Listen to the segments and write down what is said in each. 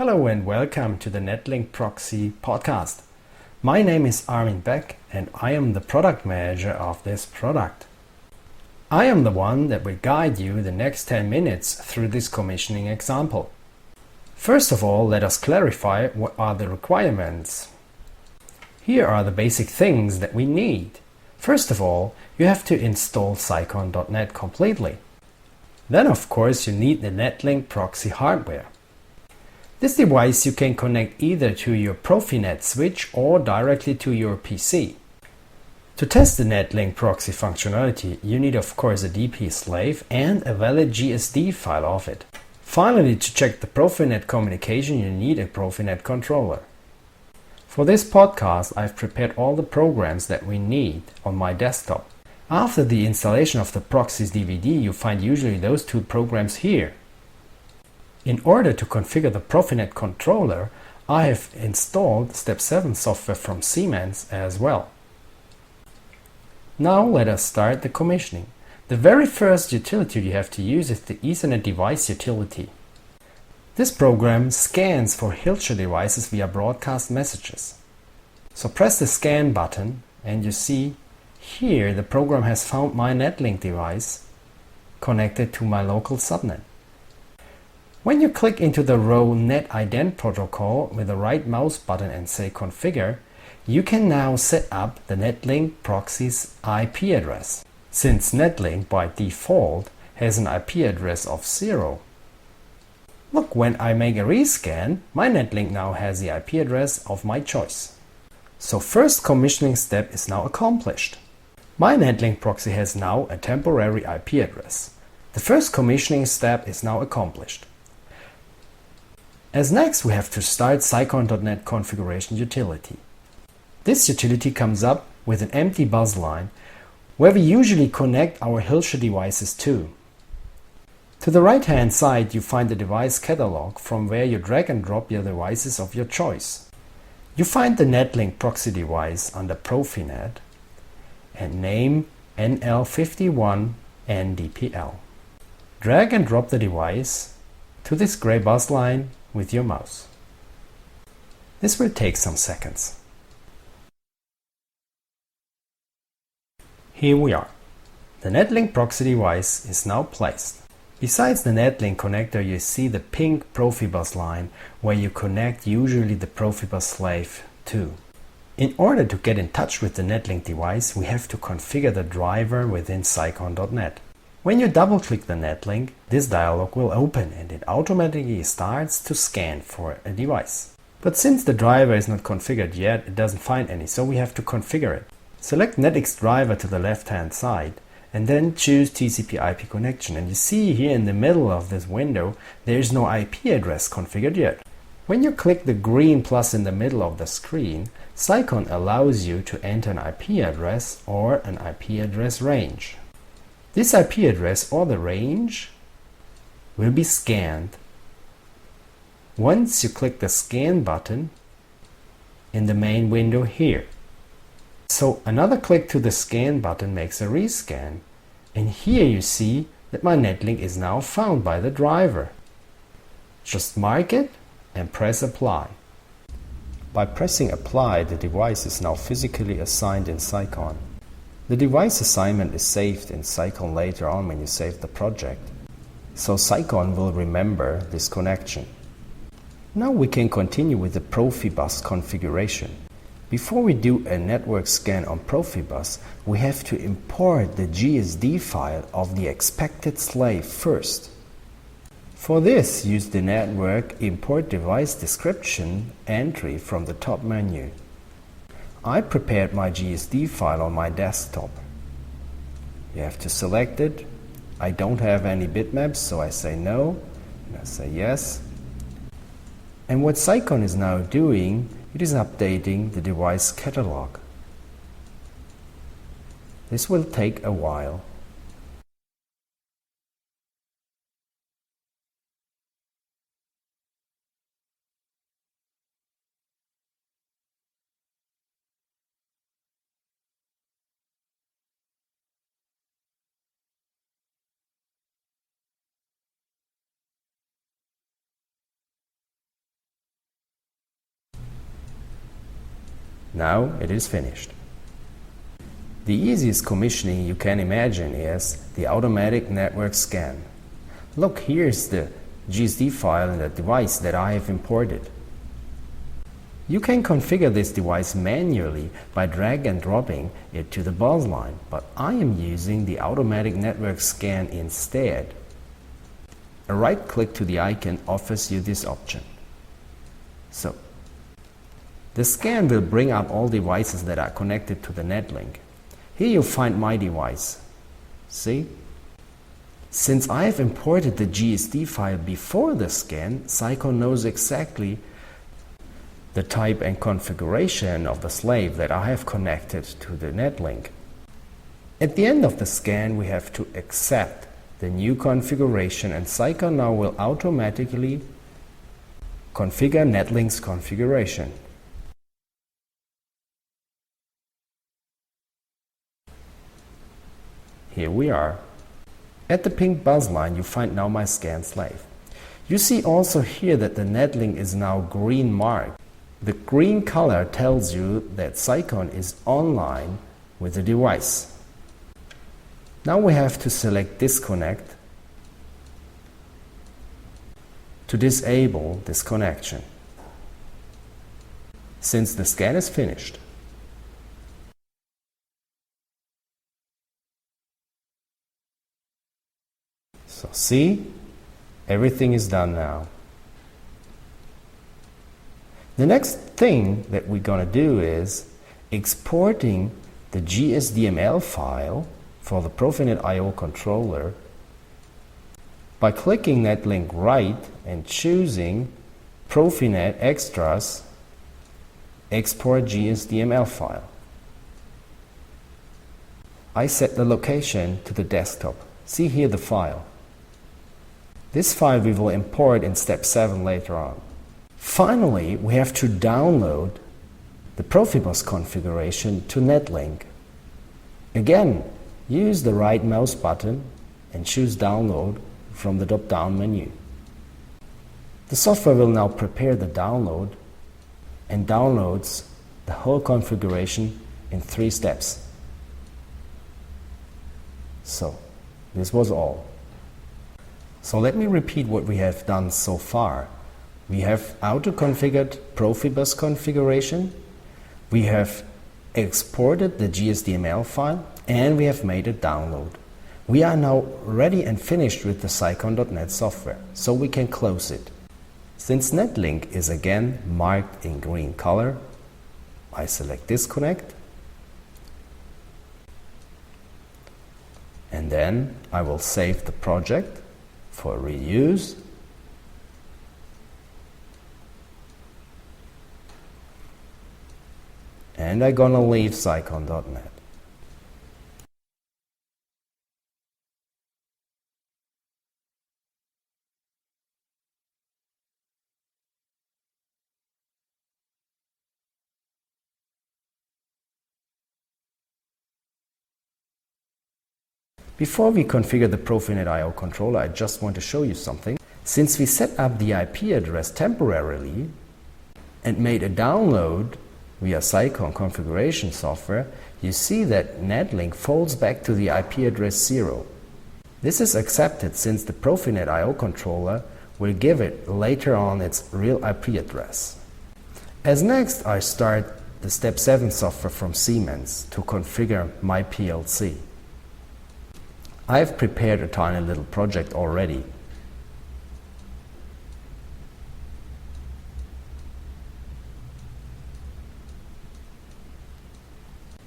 Hello and welcome to the netLINK PROXY Podcast. My name is Armin Beck and I am the product manager of this product. I am the one that will guide you the next 10 minutes through this commissioning example. First of all, let us clarify what are the requirements. Here are the basic things that we need. First of all, you have to install Cycon.net completely. Then of course you need the netLINK proxy hardware. This device you can connect either to your Profinet switch or directly to your PC. To test the netLINK proxy functionality, you need of course a DP slave and a valid GSD file of it. Finally, to check the Profinet communication, you need a Profinet controller. For this podcast, I've prepared all the programs that we need on my desktop. After the installation of the Proxys DVD, you find usually those two programs here. In order to configure the Profinet controller, I have installed Step 7 software from Siemens as well. Now let us start the commissioning. The very first utility you have to use is the Ethernet device utility. This program scans for Hilscher devices via broadcast messages. So press the scan button and you see here the program has found my netLINK device connected to my local subnet. When you click into the row NetIdent protocol with the right mouse button and say configure, you can now set up the netLINK proxy's IP address. Since netLINK by default has an IP address of 0. Look, when I make a rescan, my netLINK now has the IP address of my choice. So first commissioning step is now accomplished. My netLINK proxy has now a temporary IP address. The first commissioning step is now accomplished. As next, we have to start Cycon.net configuration utility. This utility comes up with an empty bus line where we usually connect our Hilscher devices to. To the right hand side you find the device catalog from where you drag and drop your devices of your choice. You find the netLINK proxy device under Profinet and name NL51 NDPL. Drag and drop the device to this gray bus line with your mouse. This will take some seconds. Here we are. The netLINK proxy device is now placed. Besides the netLINK connector, you see the pink Profibus line where you connect usually the Profibus slave to. In order to get in touch with the netLINK device, we have to configure the driver within Cycon.net. When you double-click the netLINK, this dialog will open and it automatically starts to scan for a device. But since the driver is not configured yet, it doesn't find any, so we have to configure it. Select NetX driver to the left-hand side and then choose TCP/IP connection. And you see here in the middle of this window, there is no IP address configured yet. When you click the green plus in the middle of the screen, Cycon allows you to enter an IP address or an IP address range. This IP address or the range will be scanned. Once you click the scan button in the main window here. So another click to the scan button makes a rescan. And here you see that my netLINK is now found by the driver. Just mark it and press apply. By pressing apply, the device is now physically assigned in Cycon. The device assignment is saved in Cycon later on when you save the project. So Cycon will remember this connection. Now we can continue with the Profibus configuration. Before we do a network scan on Profibus, we have to import the GSD file of the expected slave first. For this, use the network import device description entry from the top menu. I prepared my GSD file on my desktop. You have to select it. I don't have any bitmaps, so I say no, and I say yes. And what Cycon is now doing, it is updating the device catalog. This will take a while. Now it is finished. The easiest commissioning you can imagine is the automatic network scan. Look, here's the GSD file in the device that I have imported. You can configure this device manually by drag and dropping it to the bus line, but I am using the automatic network scan instead. A right click to the icon offers you this option. So, the scan will bring up all devices that are connected to the netLINK. Here you find my device. See? Since I have imported the GSD file before the scan, Cycon knows exactly the type and configuration of the slave that I have connected to the netLINK. At the end of the scan, we have to accept the new configuration, and Cycon now will automatically configure netLINK's configuration. Here we are. At the pink bus line, you find now my scan slave. You see also here that the netLINK is now green marked. The green color tells you that Cycon is online with the device. Now we have to select disconnect to disable this connection, since the scan is finished. So see, everything is done now. The next thing that we're going to do is exporting the GSDML file for the Profinet I/O controller by clicking netLINK right and choosing Profinet Extras Export GSDML file. I set the location to the desktop. See here the file. This file we will import in step 7 later on. Finally, we have to download the Profibus configuration to netLINK. Again, use the right mouse button and choose Download from the drop-down menu. The software will now prepare the download and downloads the whole configuration in 3 steps. So, this was all. So let me repeat what we have done so far. We have auto-configured Profibus configuration, we have exported the GSDML file, and we have made a download. We are now ready and finished with the Cycon.net software, so we can close it. Since netLINK is again marked in green color, I select disconnect, and then I will save the project for reuse. And I'm gonna leave Cycon.net. Before we configure the Profinet I/O controller, I just want to show you something. Since we set up the IP address temporarily and made a download via Cycon configuration software, you see that netLINK folds back to the IP address 0. This is accepted since the Profinet I/O controller will give it later on its real IP address. As next, I start the Step 7 software from Siemens to configure my PLC. I've prepared a tiny little project already.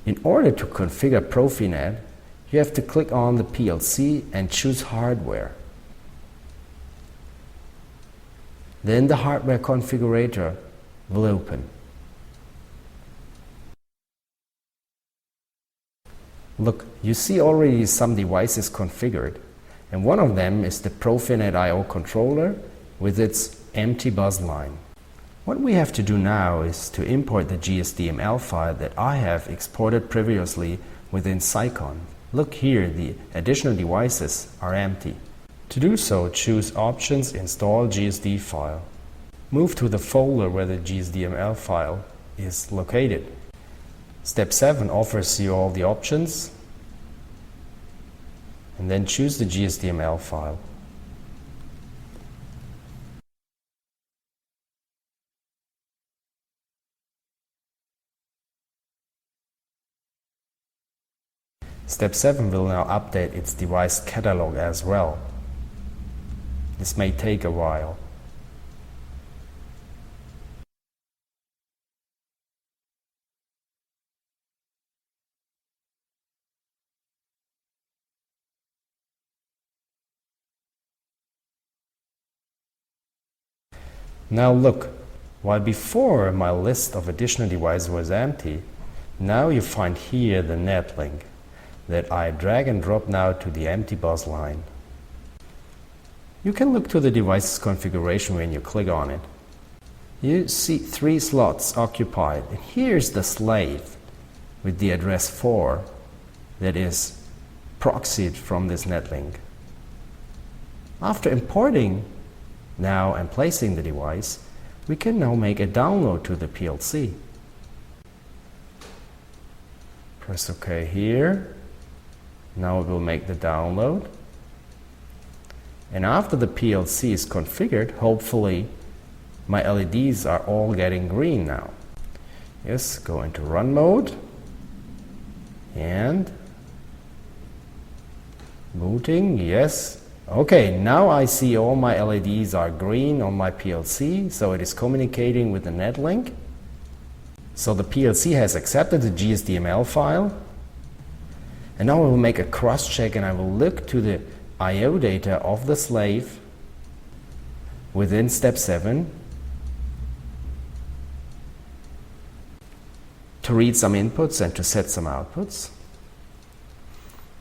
In order to configure Profinet, you have to click on the PLC and choose Hardware. Then the Hardware Configurator will open. Look, you see already some devices configured, and one of them is the Profinet I/O controller with its empty bus line. What we have to do now is to import the GSDML file that I have exported previously within Cycon. Look here, the additional devices are empty. To do so, choose Options, Install GSD file. Move to the folder where the GSDML file is located. Step 7 offers you all the options, and then choose the GSDML file. Step 7 will now update its device catalog as well. This may take a while. Now look, while before my list of additional devices was empty, now you find here the netLINK that I drag and drop now to the empty bus line. You can look to the device's configuration when you click on it. You see 3 slots occupied, and here's the slave with the address 4 that is proxied from this netLINK. After importing now and placing the device, we can now make a download to the PLC. Press OK here. Now it will make the download. And after the PLC is configured, hopefully my LEDs are all getting green now. Yes, go into run mode and booting, yes. Okay, now I see all my LEDs are green on my PLC, so it is communicating with the netLINK. So the PLC has accepted the GSDML file. And now I will make a cross-check and I will look to the I/O data of the slave within step 7 to read some inputs and to set some outputs.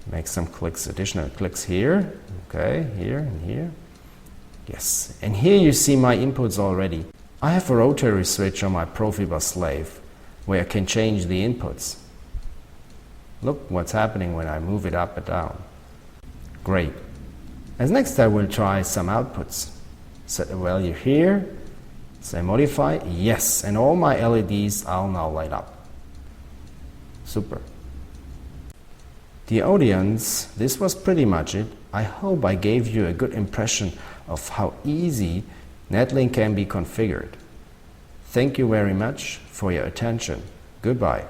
Make some clicks, additional clicks here, okay, here and here. Yes, and here you see my inputs already. I have a rotary switch on my Profibus slave where I can change the inputs. Look what's happening when I move it up and down. Great. As next I will try some outputs. Set a value here, say modify, yes, and all my LEDs are now light up. Super. Dear audience, this was pretty much it. I hope I gave you a good impression of how easy netLINK can be configured. Thank you very much for your attention. Goodbye.